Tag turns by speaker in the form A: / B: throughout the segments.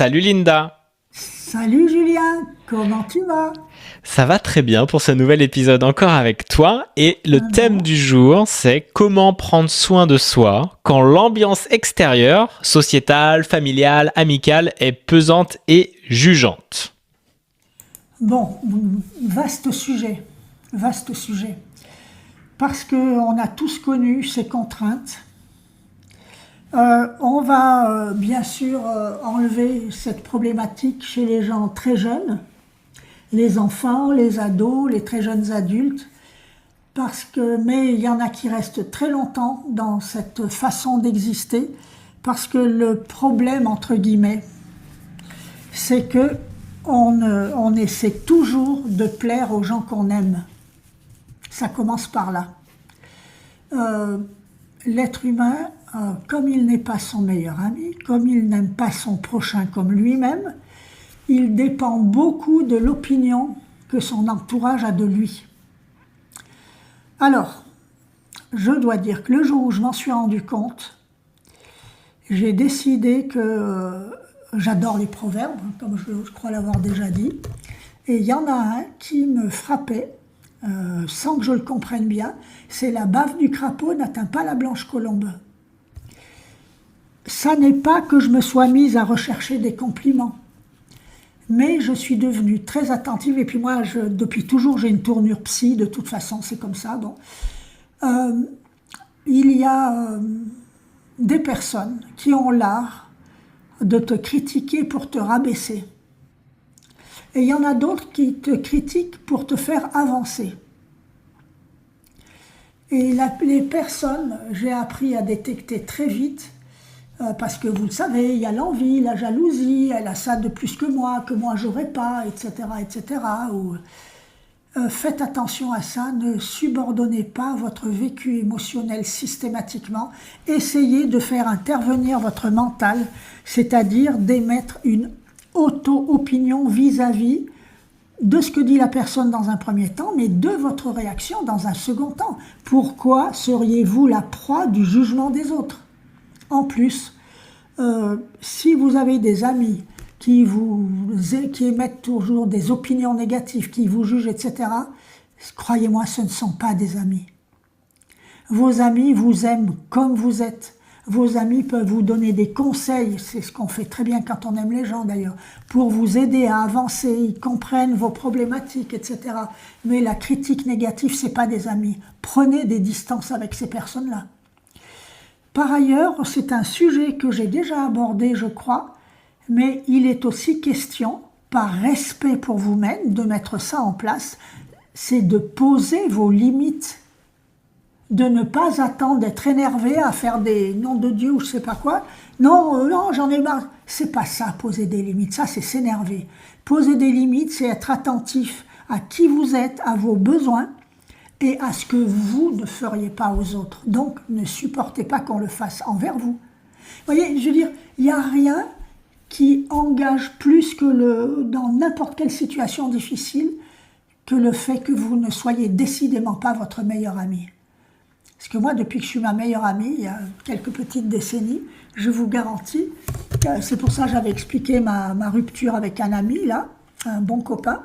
A: Salut Linda.
B: Salut Julien, comment tu vas?
A: Ça va très bien pour ce nouvel épisode encore avec toi et le
B: Ah
A: thème
B: bon?
A: du jour c'est comment prendre soin de soi quand l'ambiance extérieure, sociétale, familiale, amicale est pesante et jugeante.
B: Bon, vaste sujet, vaste sujet. Parce qu'on a tous connu ces contraintes. On va bien sûr enlever cette problématique chez les gens très jeunes, les enfants, les ados, les très jeunes adultes. Mais il y en a qui restent très longtemps dans cette façon d'exister, parce que le problème, entre guillemets, c'est que on essaie toujours de plaire aux gens qu'on aime. Ça commence par là. Euh, L'être humain, comme il n'est pas son meilleur ami, comme il n'aime pas son prochain comme lui-même, il dépend beaucoup de l'opinion que son entourage a de lui. Alors, je dois dire que le jour où je m'en suis rendu compte, j'ai décidé que j'adore les proverbes, comme je crois l'avoir déjà dit, et il y en a un qui me frappait, sans que je le comprenne bien, c'est la bave du crapaud n'atteint pas la blanche colombe. Ça n'est pas que je me sois mise à rechercher des compliments, mais je suis devenue très attentive, et puis moi, depuis toujours, j'ai une tournure psy, de toute façon, c'est comme ça. Bon. Euh, il y a des personnes qui ont l'art de te critiquer pour te rabaisser. Et il y en a d'autres qui te critiquent pour te faire avancer. Et les personnes, j'ai appris à détecter très vite, parce que vous le savez, il y a l'envie, la jalousie, elle a ça de plus que moi j'aurais pas, etc., etc. Faites attention à ça, ne subordonnez pas votre vécu émotionnel systématiquement. Essayez de faire intervenir votre mental, c'est-à-dire d'émettre une auto-opinion vis-à-vis de ce que dit la personne dans un premier temps, mais de votre réaction dans un second temps. Pourquoi seriez-vous la proie du jugement des autres? En plus, si vous avez des amis qui émettent toujours des opinions négatives, qui vous jugent, etc., croyez-moi, ce ne sont pas des amis. Vos amis vous aiment comme vous êtes. Vos amis peuvent vous donner des conseils, c'est ce qu'on fait très bien quand on aime les gens d'ailleurs, pour vous aider à avancer, ils comprennent vos problématiques, etc. Mais la critique négative, ce n'est pas des amis. Prenez des distances avec ces personnes-là. Par ailleurs, c'est un sujet que j'ai déjà abordé, je crois, mais il est aussi question, par respect pour vous-même, de mettre ça en place, c'est de poser vos limites, de ne pas attendre d'être énervé à faire des noms de Dieu ou je sais pas quoi. Non, non, j'en ai marre. C'est pas ça, poser des limites, ça c'est s'énerver. Poser des limites, c'est être attentif à qui vous êtes, à vos besoins, et à ce que vous ne feriez pas aux autres. Donc, ne supportez pas qu'on le fasse envers vous. Vous voyez, je veux dire, il n'y a rien qui engage plus que dans n'importe quelle situation difficile que le fait que vous ne soyez décidément pas votre meilleur ami. Parce que moi, depuis que je suis ma meilleure amie, il y a quelques petites décennies, je vous garantis, c'est pour ça que j'avais expliqué ma rupture avec un ami, là, un bon copain,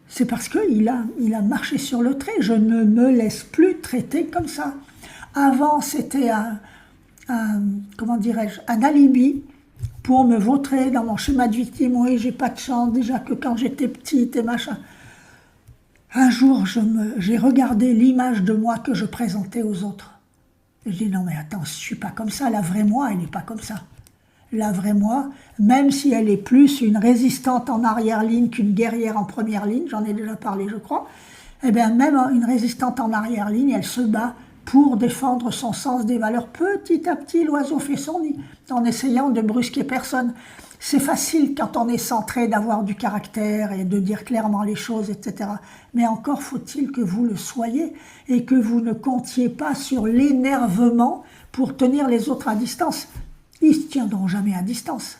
B: c'est parce qu'il a marché sur le trait. Je ne me laisse plus traiter comme ça. Avant, c'était comment dirais-je, un alibi pour me vautrer dans mon schéma de victime. Oui, j'ai pas de chance, déjà que quand j'étais petite et machin. Un jour, j'ai regardé l'image de moi que je présentais aux autres. Et j'ai dit, non mais attends, je suis pas comme ça. La vraie moi, elle n'est pas comme ça. La vraie moi, même si elle est plus une résistante en arrière-ligne qu'une guerrière en première ligne, j'en ai déjà parlé je crois, eh bien même une résistante en arrière-ligne, elle se bat pour défendre son sens des valeurs. Petit à petit, l'oiseau fait son nid, en essayant de brusquer personne. C'est facile quand on est centré d'avoir du caractère et de dire clairement les choses, etc. Mais encore faut-il que vous le soyez et que vous ne comptiez pas sur l'énervement pour tenir les autres à distance. Ils ne se tiendront jamais à distance.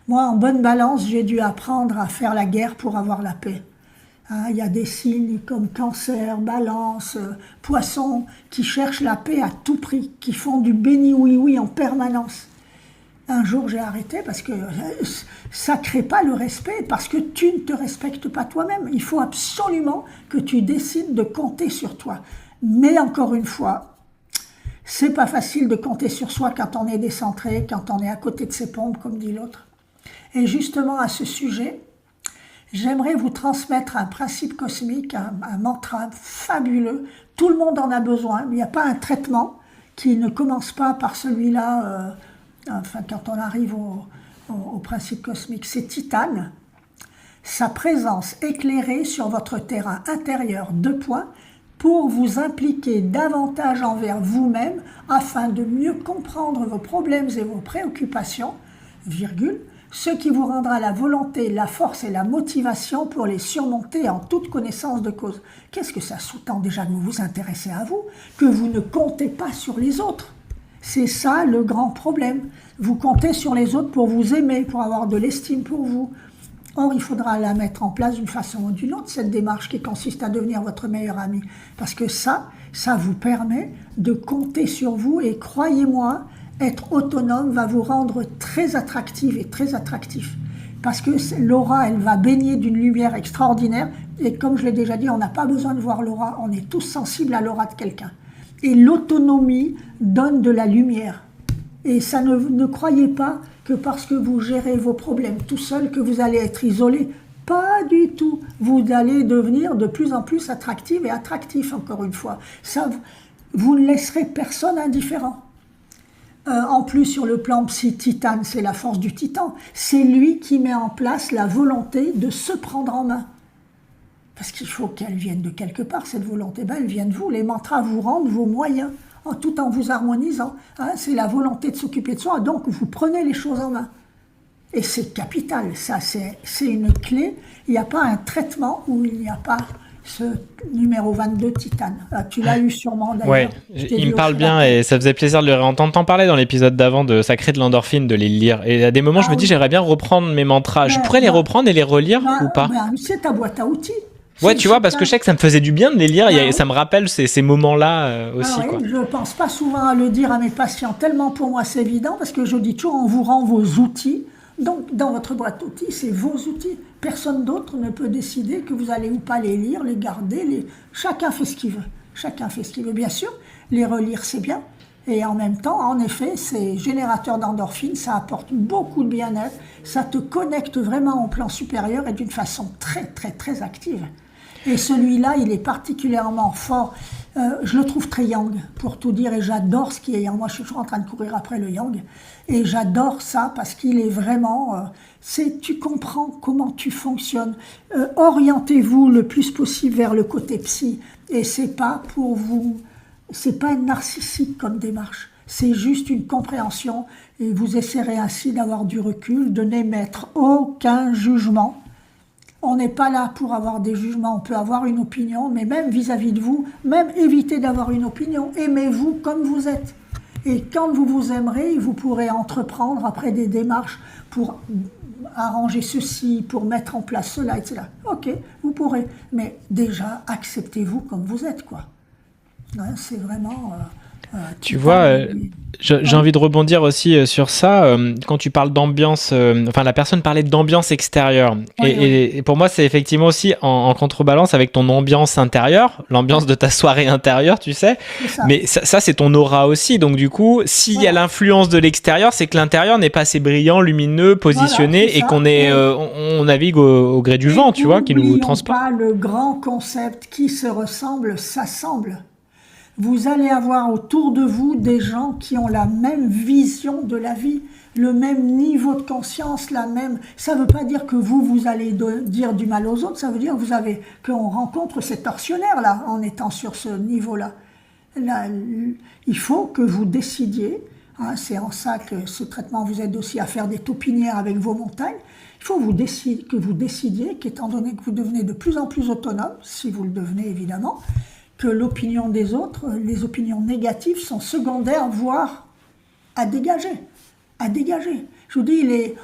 B: Moi, en bonne balance, j'ai dû apprendre à faire la guerre pour avoir la paix. Hein, il y a des signes comme cancer, balance, poisson, qui cherchent la paix à tout prix, qui font du béni oui-oui en permanence. Un jour, j'ai arrêté parce que ça ne crée pas le respect, parce que tu ne te respectes pas toi-même. Il faut absolument que tu décides de compter sur toi. Mais encore une fois, c'est pas facile de compter sur soi quand on est décentré, quand on est à côté de ses pompes, comme dit l'autre. Et justement, à ce sujet, j'aimerais vous transmettre un principe cosmique, un mantra fabuleux. Tout le monde en a besoin. Il n'y a pas un traitement qui ne commence pas par celui-là. Enfin, quand on arrive au principe cosmique, c'est Titane. Sa présence éclairée sur votre terrain intérieur, 2 points, pour vous impliquer davantage envers vous-même afin de mieux comprendre vos problèmes et vos préoccupations, virgule, ce qui vous rendra la volonté, la force et la motivation pour les surmonter en toute connaissance de cause. Qu'est-ce que ça sous-tend déjà que vous vous intéressez à vous, que vous ne comptez pas sur les autres? C'est ça le grand problème. Vous comptez sur les autres pour vous aimer, pour avoir de l'estime pour vous. Or, il faudra la mettre en place d'une façon ou d'une autre, cette démarche qui consiste à devenir votre meilleur ami. Parce que ça vous permet de compter sur vous et croyez-moi, être autonome va vous rendre très attractive et très attractif. Parce que l'aura, elle va baigner d'une lumière extraordinaire. Et comme je l'ai déjà dit, on n'a pas besoin de voir l'aura, on est tous sensibles à l'aura de quelqu'un. Et l'autonomie donne de la lumière. Et ça ne croyez pas que parce que vous gérez vos problèmes tout seul, que vous allez être isolé. Pas du tout. Vous allez devenir de plus en plus attractive et attractif, encore une fois. Ça, vous ne laisserez personne indifférent. En plus, sur le plan psy-titane, c'est la force du titan. C'est lui qui met en place la volonté de se prendre en main. Parce qu'il faut qu'elle vienne de quelque part, cette volonté. Ben, elle vient de vous. Les mantras vous rendent vos moyens, tout en vous harmonisant. Hein, c'est la volonté de s'occuper de soi. Donc, vous prenez les choses en main. Et c'est capital. Ça, c'est une clé. Il n'y a pas un traitement où il n'y a pas ce numéro 22 Titane. Ah, tu l'as eu sûrement d'ailleurs.
A: Ouais, il me parle bien et ça faisait plaisir de le réentendre. T'en parlais dans l'épisode d'avant de Ça crée de l'endorphine, de les lire. Et à des moments, je me dis, j'aimerais bien reprendre mes mantras. Je pourrais les reprendre et les relire ou pas?
B: C'est ta boîte à outils.
A: Ouais, tu vois, parce que je sais que ça me faisait du bien de les lire. Ça me rappelle ces moments-là aussi.
B: Quoi. Je ne pense pas souvent à le dire à mes patients, tellement pour moi c'est évident, parce que je dis toujours, on vous rend vos outils. Donc, dans votre boîte d'outils, c'est vos outils. Personne d'autre ne peut décider que vous allez ou pas les lire, les garder. Chacun fait ce qu'il veut. Chacun fait ce qu'il veut. Bien sûr, les relire, c'est bien. Et en même temps, en effet, c'est générateur d'endorphines, ça apporte beaucoup de bien-être, ça te connecte vraiment au plan supérieur et d'une façon très, très, très active. Et celui-là, il est particulièrement fort. Je le trouve très yang, pour tout dire, et j'adore ce qui est yang. Moi, je suis toujours en train de courir après le yang, et j'adore ça parce qu'il est vraiment... tu comprends comment tu fonctionnes. Orientez-vous le plus possible vers le côté psy, et c'est pas pour vous... C'est pas narcissique comme démarche. C'est juste une compréhension, et vous essaierez ainsi d'avoir du recul, de n'émettre aucun jugement. On n'est pas là pour avoir des jugements, on peut avoir une opinion, mais même vis-à-vis de vous, même évitez d'avoir une opinion, aimez-vous comme vous êtes. Et quand vous vous aimerez, vous pourrez entreprendre après des démarches pour arranger ceci, pour mettre en place cela, etc. Ok, vous pourrez, mais déjà, acceptez-vous comme vous êtes, quoi. Ouais, c'est vraiment...
A: tu vois, j'ai envie de rebondir aussi sur ça. Quand tu parles d'ambiance, la personne parlait d'ambiance extérieure. Et pour moi, c'est effectivement aussi en contrebalance avec ton ambiance intérieure, l'ambiance de ta soirée intérieure, tu sais. Mais ça, c'est ton aura aussi. Donc du coup, s'il y a l'influence de l'extérieur, c'est que l'intérieur n'est pas assez brillant, lumineux, positionné, et qu'on est, on navigue au gré du vent, tu vois, qui nous transporte.
B: Pas le grand concept qui se ressemble, s'assemble. Vous allez avoir autour de vous des gens qui ont la même vision de la vie, le même niveau de conscience, la même... Ça ne veut pas dire que vous allez dire du mal aux autres, ça veut dire qu'on rencontre ces tortionnaires-là en étant sur ce niveau-là. Là, il faut que vous décidiez, hein, c'est en ça que ce traitement vous aide aussi à faire des taupinières avec vos montagnes, il faut que vous décidiez qu'étant donné que vous devenez de plus en plus autonome, si vous le devenez évidemment, que l'opinion des autres, les opinions négatives sont secondaires, voire à dégager. À dégager. Je vous dis, les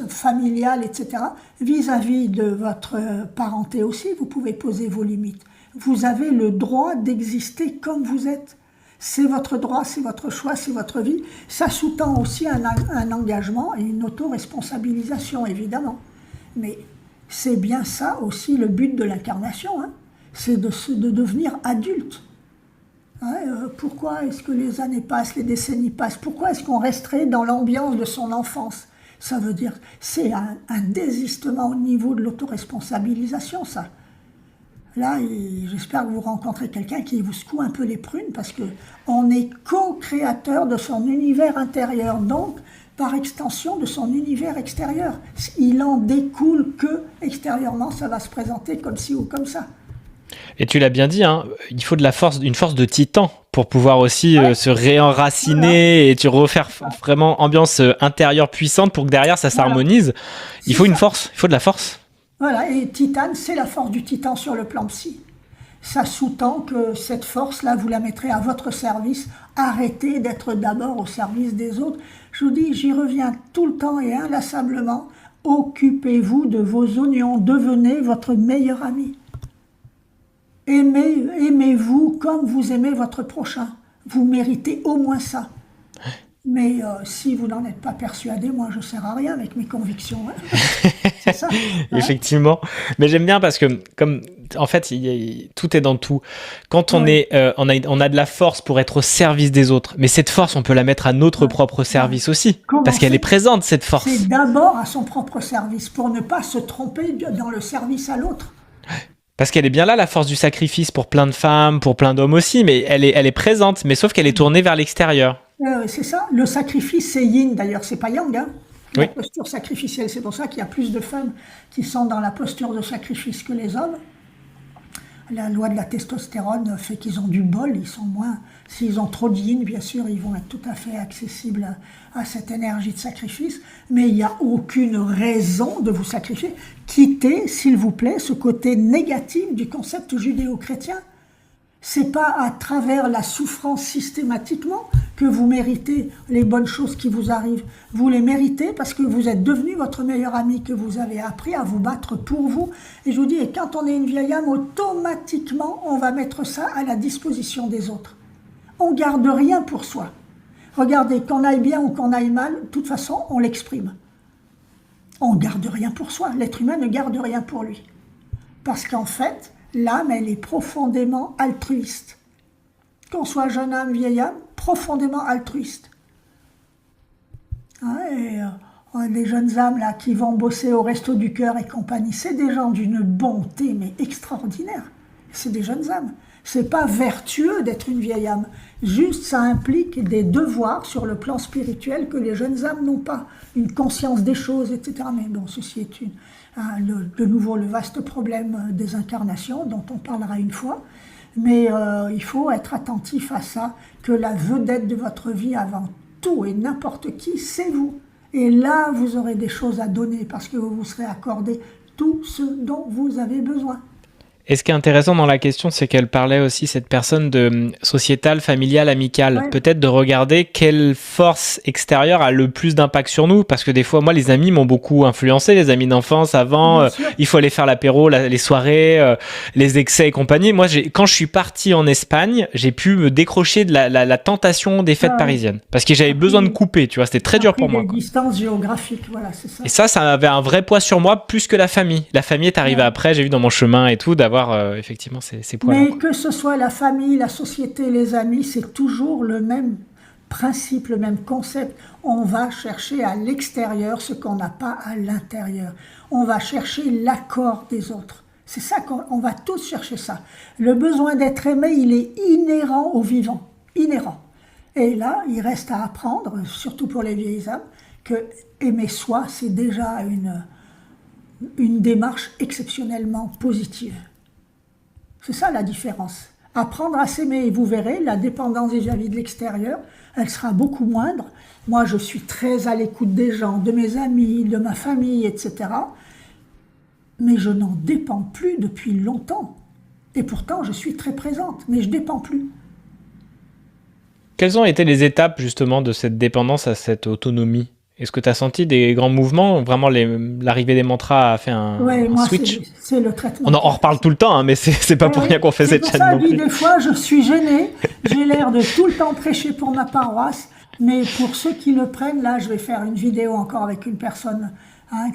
B: familiales, etc., vis-à-vis de votre parenté aussi, vous pouvez poser vos limites. Vous avez le droit d'exister comme vous êtes. c'est votre droit, c'est votre choix, c'est votre vie. Ça sous-tend aussi un engagement et une autoresponsabilisation, évidemment. Mais c'est bien ça aussi le but de l'incarnation, hein. C'est de devenir adulte. Hein, pourquoi est-ce que les années passent, les décennies passent? Pourquoi est-ce qu'on resterait dans l'ambiance de son enfance? Ça veut dire, c'est un désistement au niveau de l'autoresponsabilisation, ça. Là, j'espère que vous rencontrez quelqu'un qui vous secoue un peu les prunes, parce qu'on est co-créateur de son univers intérieur, donc par extension de son univers extérieur. Il en découle que extérieurement, ça va se présenter comme ci ou comme ça.
A: Et tu l'as bien dit, hein, il faut une force de titan pour pouvoir aussi se réenraciner et tu refaire vraiment ambiance intérieure puissante pour que derrière ça s'harmonise. Il faut une force, il faut de la force.
B: Voilà, et Titane, c'est la force du titan sur le plan psy. Ça sous-tend que cette force-là, vous la mettrez à votre service. Arrêtez d'être d'abord au service des autres. Je vous dis, j'y reviens tout le temps et inlassablement. Occupez-vous de vos oignons, devenez votre meilleur ami. Aimez-vous comme vous aimez votre prochain. Vous méritez au moins ça. Mais si vous n'en êtes pas persuadé, moi je ne sers à rien avec mes convictions. Hein. C'est ça. Hein.
A: Effectivement. Mais j'aime bien parce que, comme en fait, tout est dans tout. Quand on a de la force pour être au service des autres, mais cette force, on peut la mettre à notre propre service aussi. Parce qu'elle est présente, cette force.
B: C'est d'abord à son propre service, pour ne pas se tromper dans le service à l'autre.
A: Parce qu'elle est bien là, la force du sacrifice pour plein de femmes, pour plein d'hommes aussi, mais elle est présente, mais sauf qu'elle est tournée vers l'extérieur.
B: C'est ça. Le sacrifice, c'est yin, d'ailleurs, c'est pas yang. Hein. La
A: Oui.
B: posture sacrificielle, c'est pour ça qu'il y a plus de femmes qui sont dans la posture de sacrifice que les hommes. La loi de la testostérone fait qu'ils ont du bol, ils sont moins... S'ils ont trop de yin, bien sûr, ils vont être tout à fait accessibles à cette énergie de sacrifice, mais il n'y a aucune raison de vous sacrifier. Quittez, s'il vous plaît, ce côté négatif du concept judéo-chrétien. C'est pas à travers la souffrance systématiquement que vous méritez les bonnes choses qui vous arrivent. Vous les méritez parce que vous êtes devenu votre meilleur ami, que vous avez appris à vous battre pour vous. Et je vous dis, et quand on est une vieille âme, automatiquement, on va mettre ça à la disposition des autres. On garde rien pour soi. Regardez, qu'on aille bien ou qu'on aille mal, de toute façon, on l'exprime. On garde rien pour soi. L'être humain ne garde rien pour lui. Parce qu'en fait, l'âme, elle est profondément altruiste. Qu'on soit jeune âme, vieille âme, profondément altruiste. Hein, et les jeunes âmes là, qui vont bosser au Resto du Cœur et compagnie, c'est des gens d'une bonté mais extraordinaire. C'est des jeunes âmes. C'est pas vertueux d'être une vieille âme. Juste, ça implique des devoirs sur le plan spirituel que les jeunes âmes n'ont pas. Une conscience des choses, etc. Mais bon, ceci est de nouveau le vaste problème des incarnations dont on parlera une fois. Mais il faut être attentif à ça, que la vedette de votre vie avant tout et n'importe qui, c'est vous. Et là, vous aurez des choses à donner parce que vous vous serez accordé tout ce dont vous avez besoin.
A: Et ce qui est intéressant dans la question, c'est qu'elle parlait aussi, cette personne, de sociétale, familiale, amicale.
B: Ouais.
A: Peut-être de regarder quelle force extérieure a le plus d'impact sur nous. Parce que des fois, moi, les amis m'ont beaucoup influencé, les amis d'enfance avant. Il faut aller faire l'apéro, les soirées, les excès et compagnie. Moi, quand je suis parti en Espagne, j'ai pu me décrocher de la tentation des fêtes parisiennes. Parce que j'avais besoin de couper, tu vois. C'était très dur pour moi.
B: Des distances géographiques, voilà, c'est ça.
A: Et ça avait un vrai poids sur moi, plus que la famille. La famille est arrivée après, j'ai vu dans mon chemin et tout, d'avoir effectivement ces poids-là.
B: Mais que ce soit la famille, la société, les amis, c'est toujours le même principe, le même concept. On va chercher à l'extérieur ce qu'on n'a pas à l'intérieur. On va chercher l'accord des autres. C'est ça qu'on va tous chercher ça. Le besoin d'être aimé, il est inhérent au vivant. Inhérent. Et là, il reste à apprendre, surtout pour les vieilles âmes, que aimer soi, c'est déjà une démarche exceptionnellement positive. C'est ça la différence. Apprendre à s'aimer, et vous verrez, la dépendance vis-à-vis de l'extérieur, elle sera beaucoup moindre. Moi, je suis très à l'écoute des gens, de mes amis, de ma famille, etc. Mais je n'en dépends plus depuis longtemps. Et pourtant, je suis très présente, mais je ne dépends plus.
A: Quelles ont été les étapes justement de cette dépendance à cette autonomie Est-ce que tu as senti des grands mouvements? Vraiment, l'arrivée des mantras a fait
B: Oui,
A: un
B: moi,
A: switch?
B: c'est le traitement
A: On en
B: qui a fait
A: reparle
B: ça.
A: tout le temps, hein, mais c'est pas
B: Oui,
A: pour
B: oui.
A: rien qu'on fait
B: C'est
A: cette
B: pour
A: chaîne
B: ça,
A: non
B: dit
A: plus.
B: des fois, je suis gênée. J'ai l'air de tout le temps prêcher pour ma paroisse. Mais pour ceux qui le prennent, là, je vais faire une vidéo encore avec une personne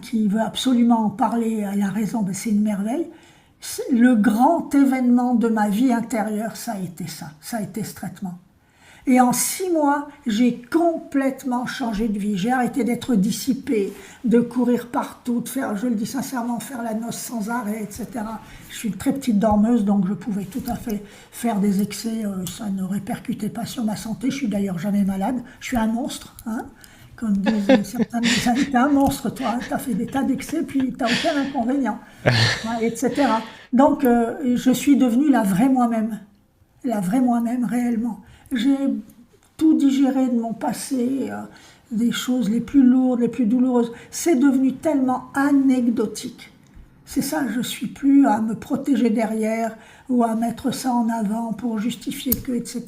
B: qui veut absolument en parler. Elle a raison, mais c'est une merveille. Le grand événement de ma vie intérieure, ça a été ça. Ça a été ce traitement. Et en 6 mois, j'ai complètement changé de vie. J'ai arrêté d'être dissipée, de courir partout, de faire, je le dis sincèrement, faire la noce sans arrêt, etc. Je suis une très petite dormeuse, donc je pouvais tout à fait faire des excès. Ça ne répercutait pas sur ma santé. Je suis d'ailleurs jamais malade. Je suis un monstre, hein. Comme disent certains des amis, t'es un monstre, toi. Tu as fait des tas d'excès, puis tu n'as aucun inconvénient, ouais, etc. Donc, je suis devenue la vraie moi-même réellement. J'ai tout digéré de mon passé, des choses les plus lourdes, les plus douloureuses. C'est devenu tellement anecdotique. C'est ça, je ne suis plus à me protéger derrière ou à mettre ça en avant pour justifier que, etc.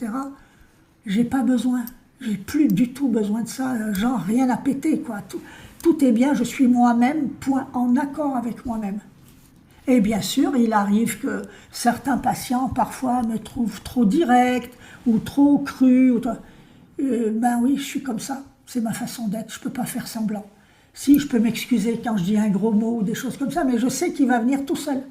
B: J'ai pas besoin, j'ai plus du tout besoin de ça, genre rien à péter, quoi. Tout est bien, je suis moi-même, point, en accord avec moi-même. Et bien sûr, il arrive que certains patients, parfois, me trouvent trop direct ou trop cru. Ben oui, je suis comme ça. C'est ma façon d'être. Je ne peux pas faire semblant. Si, je peux m'excuser quand je dis un gros mot ou des choses comme ça, mais je sais qu'il va venir tout seul.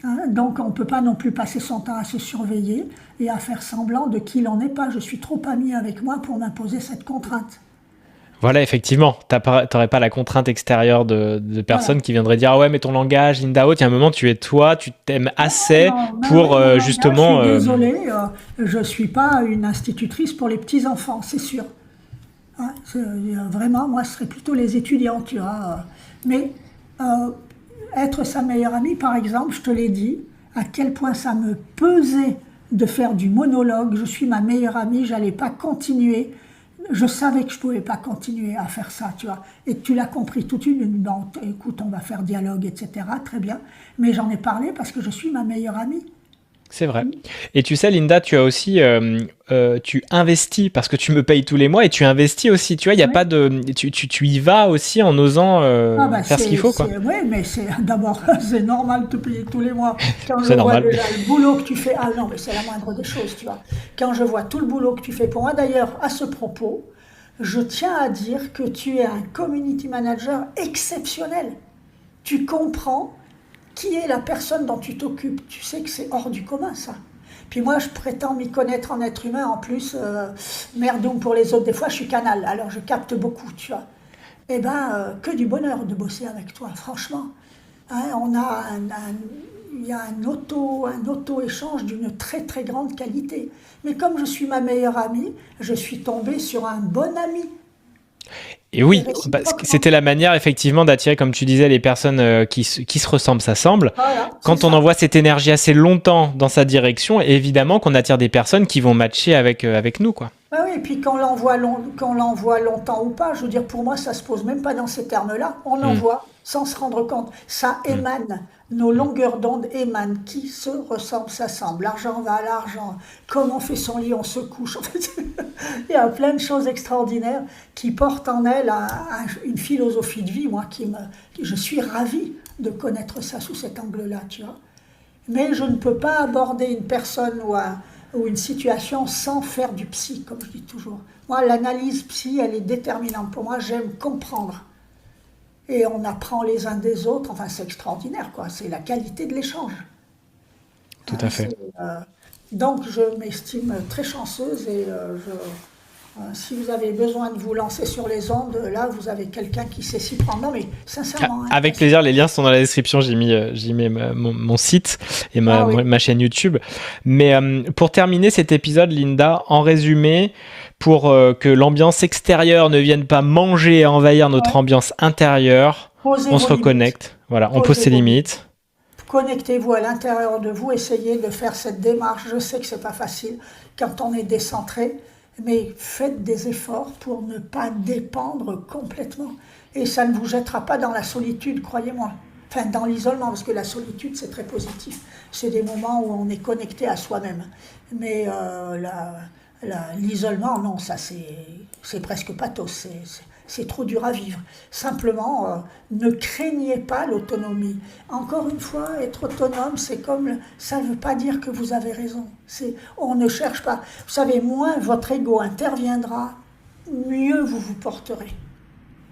B: Hein, donc, on ne peut pas non plus passer son temps à se surveiller et à faire semblant de qui l'on n'est pas. Je suis trop amie avec moi pour m'imposer cette contrainte.
A: Voilà, effectivement, t'aurais pas la contrainte extérieure de
B: Voilà.
A: personnes qui viendraient dire ah ouais, mais ton langage, Linda Haute, il y a un moment, tu es toi, tu t'aimes assez
B: Non, ben oui,
A: pour
B: mon langage, je
A: justement.
B: suis désolée, je ne suis pas une institutrice pour les petits-enfants, c'est sûr. Hein, vraiment, moi, ce serait plutôt les étudiants, tu vois. Mais être sa meilleure amie, par exemple, je te l'ai dit, à quel point ça me pesait de faire du monologue. Je suis ma meilleure amie, j'allais pas continuer. Je savais que je pouvais pas continuer à faire ça, tu vois. Et tu l'as compris tout de suite. Bon, écoute, on va faire dialogue, etc. Très bien. Mais j'en ai parlé parce que je suis ma meilleure amie.
A: C'est vrai. Et tu sais, Linda, tu as aussi, tu investis parce que tu me payes tous les mois et tu investis aussi. Tu vois, il y a pas
B: Oui.
A: de, tu y vas aussi en osant
B: Ah ben
A: faire ce qu'il faut, quoi.
B: oui, mais c'est d'abord c'est normal de te payer tous les mois. Quand je
A: C'est
B: vois
A: normal.
B: déjà le boulot que tu fais, ah non, mais c'est la moindre des choses, tu vois. Quand je vois tout le boulot que tu fais pour moi, d'ailleurs, à ce propos, je tiens à dire que tu es un community manager exceptionnel. Tu comprends qui est la personne dont tu t'occupes. Tu sais que c'est hors du commun, ça. Puis moi, je prétends m'y connaître en être humain. En plus, merdoum pour les autres, des fois, je suis canal. Alors, je capte beaucoup, tu vois. Eh bien, que du bonheur de bosser avec toi, franchement. Hein, il y a un auto-échange d'une très très grande qualité. Mais comme je suis ma meilleure amie, je suis tombée sur un bon ami.
A: Et
B: Et
A: oui, parce que
B: réciproquement.
A: c'était la manière effectivement d'attirer, comme tu disais, les personnes qui se ressemblent, s'assemblent.
B: Voilà, c'est
A: Quand on
B: ça.
A: envoie cette énergie assez longtemps dans sa direction, évidemment qu'on attire des personnes qui vont matcher avec nous, quoi.
B: Ah oui, et puis qu'on l'envoie longtemps ou pas, je veux dire, pour moi, ça se pose même pas dans ces termes-là. On
A: Mm,
B: l'envoie sans se rendre compte. Ça
A: mm.
B: émane. Nos longueurs d'onde émanent. Qui se ressemble, s'assemble. L'argent va à l'argent. Comme on fait son lit, on se couche. En fait, il y a plein de choses extraordinaires qui portent en elles une philosophie de vie, moi, je suis ravie de connaître ça sous cet angle-là, tu vois. Mais je ne peux pas aborder une personne ou une situation sans faire du psy, comme je dis toujours. Moi, l'analyse psy, elle est déterminante. Pour moi, j'aime comprendre. Et on apprend les uns des autres. Enfin, c'est extraordinaire, quoi. C'est la qualité de l'échange.
A: Tout
B: Hein,
A: à fait.
B: donc, je m'estime très chanceuse et si vous avez besoin de vous lancer sur les ondes, là, vous avez quelqu'un qui sait s'y prendre. Non, mais sincèrement, hein,
A: Avec plaisir, les liens sont dans la description. J'y mets mon site et
B: ah oui,
A: ma chaîne YouTube. Mais pour terminer cet épisode, Linda, en résumé, pour que l'ambiance extérieure ne vienne pas manger et envahir notre
B: ouais.
A: ambiance intérieure,
B: Posez
A: on se
B: vos limites.
A: reconnecte. Voilà, on pose
B: Posez
A: ses
B: vos limites.
A: limites.
B: Connectez-vous à l'intérieur de vous, essayez de faire cette démarche. Je sais que c'est pas facile quand on est décentré, mais faites des efforts pour ne pas dépendre complètement. Et ça ne vous jettera pas dans la solitude, croyez-moi. Enfin, dans l'isolement, parce que la solitude, c'est très positif. C'est des moments où on est connecté à soi-même. Mais L'isolement, non, ça c'est presque pathos, c'est trop dur à vivre. Simplement, ne craignez pas l'autonomie. Encore une fois, être autonome, ça ne veut pas dire que vous avez raison. On ne cherche pas. Vous savez, moins votre ego interviendra, mieux vous vous porterez.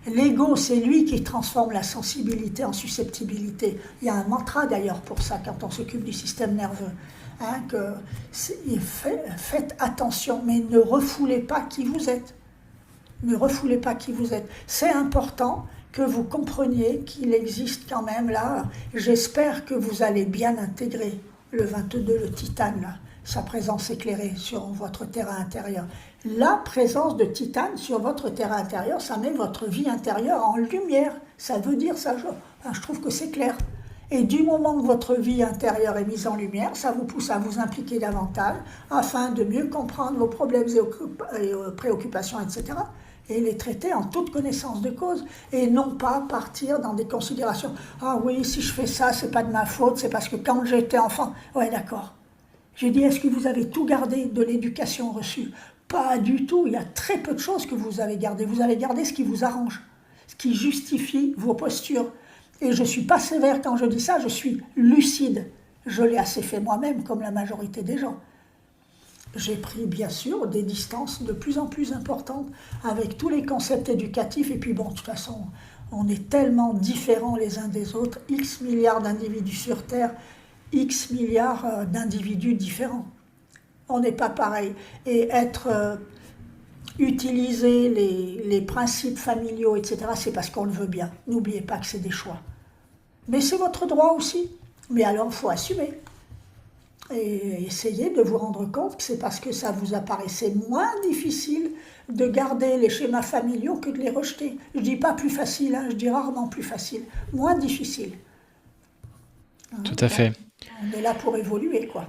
B: L'ego, c'est lui qui transforme la sensibilité en susceptibilité. Il y a un mantra d'ailleurs pour ça quand on s'occupe du système nerveux. Hein, faites attention, mais ne refoulez pas qui vous êtes. Ne refoulez pas qui vous êtes. C'est important que vous compreniez qu'il existe quand même là. J'espère que vous allez bien intégrer le 22, le titane, là, sa présence éclairée sur votre terrain intérieur. La présence de titane sur votre terrain intérieur, ça met votre vie intérieure en lumière. Ça veut dire ça, je trouve que c'est clair. Et du moment que votre vie intérieure est mise en lumière, ça vous pousse à vous impliquer davantage afin de mieux comprendre vos problèmes et préoccupations, etc. Et les traiter en toute connaissance de cause. Et non pas partir dans des considérations. Ah oui, si je fais ça, c'est pas de ma faute, c'est parce que quand j'étais enfant... Ouais, d'accord. J'ai dit, est-ce que vous avez tout gardé de l'éducation reçue? Pas du tout. Il y a très peu de choses que vous avez gardées. Vous avez gardé ce qui vous arrange, ce qui justifie vos postures. Et je ne suis pas sévère quand je dis ça, je suis lucide. Je l'ai assez fait moi-même, comme la majorité des gens. J'ai pris, bien sûr, des distances de plus en plus importantes avec tous les concepts éducatifs. Et puis bon, de toute façon, on est tellement différents les uns des autres. X milliards d'individus sur Terre, X milliards d'individus différents. On n'est pas pareil. Et utiliser les principes familiaux, etc., c'est parce qu'on le veut bien. N'oubliez pas que c'est des choix. Mais c'est votre droit aussi. Mais alors, il faut assumer. Et essayez de vous rendre compte que c'est parce que ça vous apparaissait moins difficile de garder les schémas familiaux que de les rejeter. Je ne dis pas plus facile, hein, je dis rarement plus facile. Moins difficile.
A: Tout à fait.
B: On est là pour évoluer, quoi.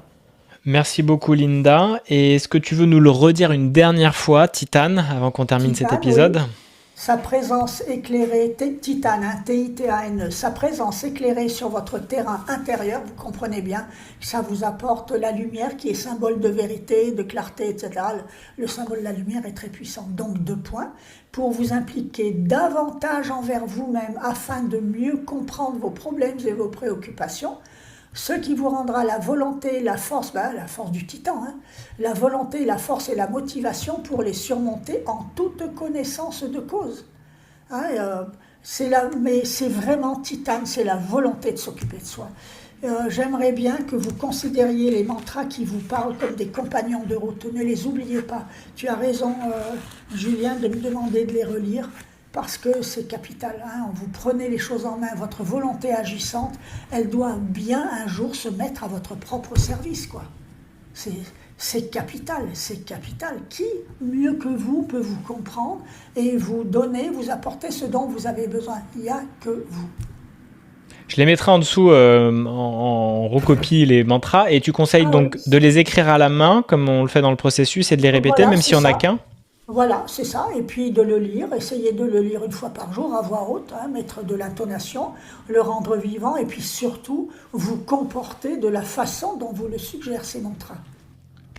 A: Merci beaucoup, Linda. Et est-ce que tu veux nous le redire une dernière fois, Titane, avant qu'on termine cet épisode?
B: Oui. Sa présence éclairée, titane, hein, T-I-T-A-N-E, sa présence éclairée sur votre terrain intérieur, vous comprenez bien, ça vous apporte la lumière qui est symbole de vérité, de clarté, etc. Le symbole de la lumière est très puissant. Donc 2 points, pour vous impliquer davantage envers vous-même afin de mieux comprendre vos problèmes et vos préoccupations. Ce qui vous rendra la volonté, la force du titan, hein, la volonté, la force et la motivation pour les surmonter en toute connaissance de cause. Hein, mais c'est vraiment titane, c'est la volonté de s'occuper de soi. J'aimerais bien que vous considériez les mantras qui vous parlent comme des compagnons de route. Ne les oubliez pas. Tu as raison, Julien, de me demander de les relire. Parce que c'est capital, hein. Vous prenez les choses en main, votre volonté agissante, elle doit bien un jour se mettre à votre propre service, quoi. C'est capital, c'est capital. Qui, mieux que vous, peut vous comprendre et vous donner, vous apporter ce dont vous avez besoin? Il n'y a que vous.
A: Je les mettrai en dessous en recopie les mantras et tu conseilles donc de les écrire à la main comme on le fait dans le processus et de les répéter même si on n'a qu'un?
B: Voilà, c'est ça. Et puis de le lire, essayez de le lire 1 fois par jour à voix haute, hein, mettre de l'intonation, le rendre vivant et puis surtout vous comporter de la façon dont vous le suggèrent ces mantras.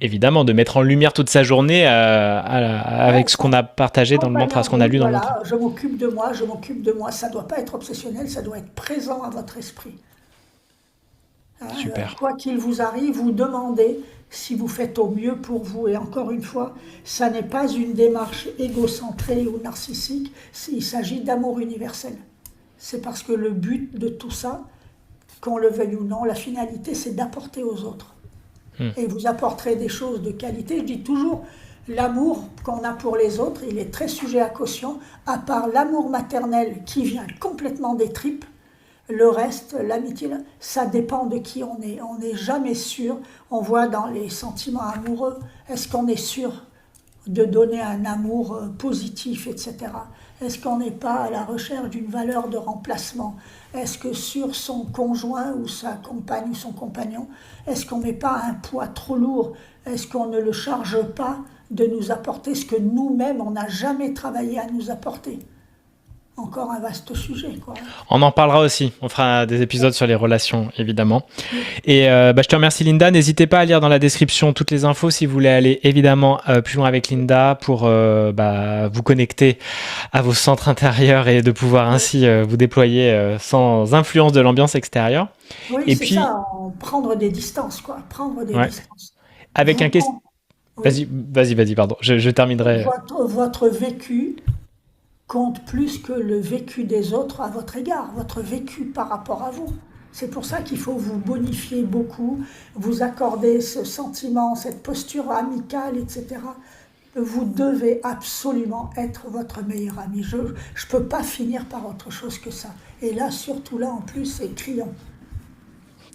A: Évidemment, de mettre en lumière toute sa journée avec ce qu'on a partagé dans le mantra, ce qu'on a lu dans le mantra.
B: Je m'occupe de moi, je m'occupe de moi. Ça ne doit pas être obsessionnel, ça doit être présent à votre esprit. Hein,
A: super.
B: Quoi qu'il vous arrive, vous demandez si vous faites au mieux pour vous. Et encore une fois, ça n'est pas une démarche égocentrée ou narcissique, il s'agit d'amour universel. C'est parce que le but de tout ça, qu'on le veuille ou non, la finalité, c'est d'apporter aux autres. Et vous apporterez des choses de qualité. Je dis toujours, l'amour qu'on a pour les autres, il est très sujet à caution, à part l'amour maternel qui vient complètement des tripes. Le reste, l'amitié, ça dépend de qui on est. On n'est jamais sûr. On voit dans les sentiments amoureux, est-ce qu'on est sûr de donner un amour positif, etc. Est-ce qu'on n'est pas à la recherche d'une valeur de remplacement? Est-ce que sur son conjoint ou sa compagne ou son compagnon, est-ce qu'on ne met pas un poids trop lourd? Est-ce qu'on ne le charge pas de nous apporter ce que nous-mêmes, on n'a jamais travaillé à nous apporter? En encore un vaste sujet, quoi.
A: On en parlera aussi. On fera des épisodes sur les relations, évidemment. Et je te remercie, Linda. N'hésitez pas à lire dans la description toutes les infos si vous voulez aller évidemment plus loin avec Linda pour vous connecter à vos centres intérieurs et de pouvoir ainsi vous déployer sans influence de l'ambiance extérieure.
B: Oui,
A: Et
B: c'est
A: puis,
B: ça, prendre des distances, quoi. Prendre des
A: ouais,
B: distances.
A: avec un
B: Vous,
A: question.
B: oui,
A: Vas-y, pardon. Je terminerai.
B: votre vécu compte plus que le vécu des autres à votre égard, votre vécu par rapport à vous. C'est pour ça qu'il faut vous bonifier beaucoup, vous accorder ce sentiment, cette posture amicale, etc. Vous devez absolument être votre meilleur ami. Je ne peux pas finir par autre chose que ça. Et là, surtout là, en plus, c'est criant.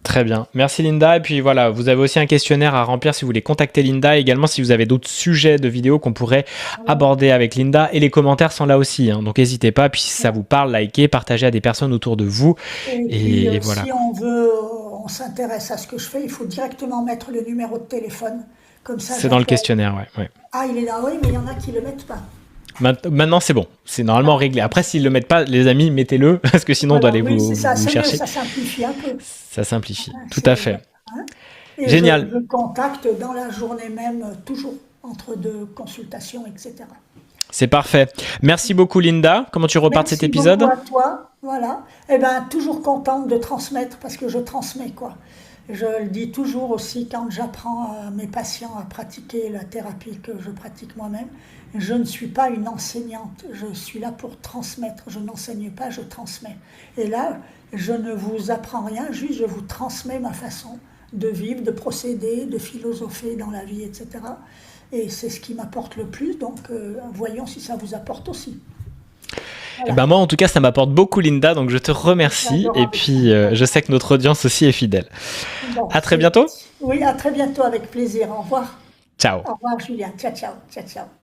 A: Très bien. Merci Linda. Et puis voilà, vous avez aussi un questionnaire à remplir si vous voulez contacter Linda. Également, si vous avez d'autres sujets de vidéos qu'on pourrait aborder avec Linda. Et les commentaires sont là aussi, hein. Donc n'hésitez pas. Puis si ça vous parle, likez, partagez à des personnes autour de vous.
B: Puis,
A: Et voilà.
B: si on s'intéresse à ce que je fais, il faut directement mettre le numéro de téléphone. Comme ça,
A: C'est dans le
B: j'appelle.
A: questionnaire, ouais.
B: Ah, il est là, oui, mais il y en a qui ne le mettent pas.
A: Maintenant, c'est bon. C'est normalement réglé. Après, s'ils ne le mettent pas, les amis, mettez-le. Parce que sinon, on doit aller
B: Oui, c'est ça,
A: vous
B: c'est mieux,
A: chercher.
B: ça simplifie un peu.
A: Ça simplifie.
B: Hein,
A: Tout à fait.
B: hein. Et
A: Génial.
B: je contacte dans la journée même, toujours, entre deux consultations, etc.
A: C'est parfait. Merci beaucoup, Linda. Comment tu repars de cet épisode?
B: Merci beaucoup à toi. Voilà. Eh ben, toujours contente de transmettre parce que je transmets, quoi. Je le dis toujours aussi quand j'apprends à mes patients à pratiquer la thérapie que je pratique moi-même. Je ne suis pas une enseignante. Je suis là pour transmettre. Je n'enseigne pas, je transmets. Et là, je ne vous apprends rien, juste je vous transmets ma façon de vivre, de procéder, de philosopher dans la vie, etc. Et c'est ce qui m'apporte le plus. Donc, voyons si ça vous apporte aussi. Voilà.
A: Eh ben moi, en tout cas, ça m'apporte beaucoup, Linda, donc je te remercie. Et puis, je sais que notre audience aussi est fidèle.
B: Bon,
A: à très bientôt.
B: Oui, à très bientôt, avec plaisir. Au revoir.
A: Ciao.
B: Au revoir, Julien. Ciao, ciao. Ciao, ciao.